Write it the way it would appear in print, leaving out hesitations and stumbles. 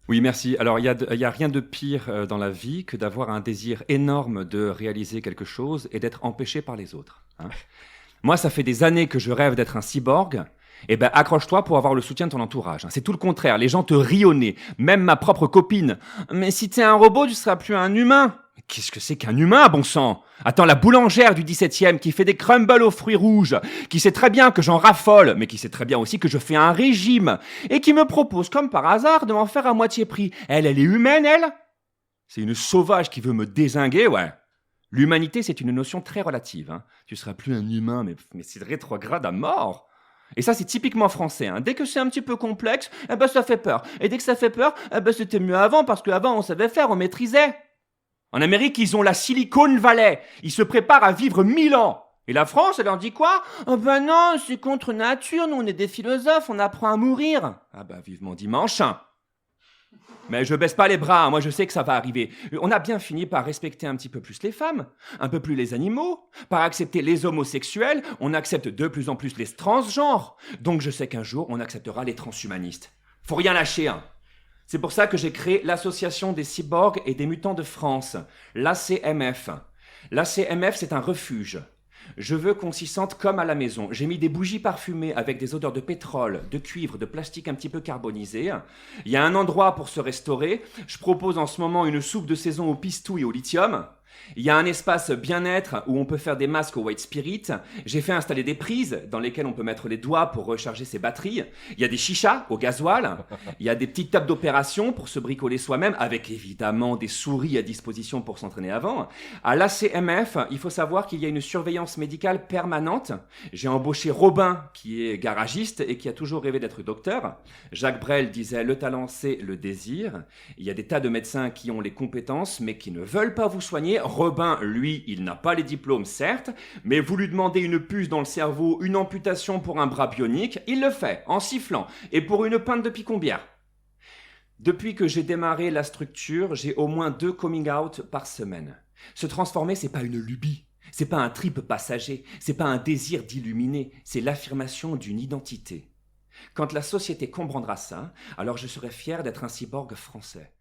Oui, merci. Alors, il y a rien de pire dans la vie que d'avoir un désir énorme de réaliser quelque chose et d'être empêché par les autres, hein. Moi, ça fait des années que je rêve d'être un cyborg. Eh ben, accroche-toi pour avoir le soutien de ton entourage, hein. C'est tout le contraire. Les gens te rient au nez. Même ma propre copine. Mais si t'es un robot, tu seras plus un humain. Qu'est-ce que c'est qu'un humain, bon sang? Attends, la boulangère du 17e qui fait des crumbles aux fruits rouges, qui sait très bien que j'en raffole, mais qui sait très bien aussi que je fais un régime, et qui me propose, comme par hasard, de m'en faire à moitié prix. Elle est humaine, elle? C'est une sauvage qui veut me dézinguer, ouais. L'humanité, c'est une notion très relative, hein. Tu seras plus un humain, mais c'est rétrograde à mort. Et ça, c'est typiquement français, hein. Dès que c'est un petit peu complexe, eh ben, ça fait peur. Et dès que ça fait peur, eh ben, c'était mieux avant, parce qu'avant, on savait faire, on maîtrisait. En Amérique, ils ont la Silicon Valley. Ils se préparent à vivre 1000 ans. Et la France, elle leur dit quoi? Oh ben non, c'est contre nature, nous on est des philosophes, on apprend à mourir. Ah bah vivement dimanche, hein. Mais je baisse pas les bras, moi je sais que ça va arriver. On a bien fini par respecter un petit peu plus les femmes, un peu plus les animaux, par accepter les homosexuels, on accepte de plus en plus les transgenres. Donc je sais qu'un jour on acceptera les transhumanistes. Faut rien lâcher, hein. C'est pour ça que j'ai créé l'Association des cyborgs et des mutants de France, l'ACMF. L'ACMF, c'est un refuge. Je veux qu'on s'y sente comme à la maison. J'ai mis des bougies parfumées avec des odeurs de pétrole, de cuivre, de plastique un petit peu carbonisé. Il y a un endroit pour se restaurer. Je propose en ce moment une soupe de saison au pistou et au lithium. Il y a un espace bien-être où on peut faire des masques au White Spirit. J'ai fait installer des prises dans lesquelles on peut mettre les doigts pour recharger ses batteries. Il y a des chichas au gasoil. Il y a des petites tables d'opération pour se bricoler soi-même, avec évidemment des souris à disposition pour s'entraîner avant. À l'ACMF, il faut savoir qu'il y a une surveillance médicale permanente. J'ai embauché Robin, qui est garagiste et qui a toujours rêvé d'être docteur. Jacques Brel disait: le talent, c'est le désir. Il y a des tas de médecins qui ont les compétences, mais qui ne veulent pas vous soigner. Robin, lui, il n'a pas les diplômes, certes, mais vous lui demandez une puce dans le cerveau, une amputation pour un bras bionique, il le fait, en sifflant, et pour une pinte de picombière. Depuis que j'ai démarré la structure, j'ai au moins 2 coming out par semaine. Se transformer, c'est pas une lubie, c'est pas un trip passager, c'est pas un désir d'illuminer, c'est l'affirmation d'une identité. Quand la société comprendra ça, alors je serai fier d'être un cyborg français.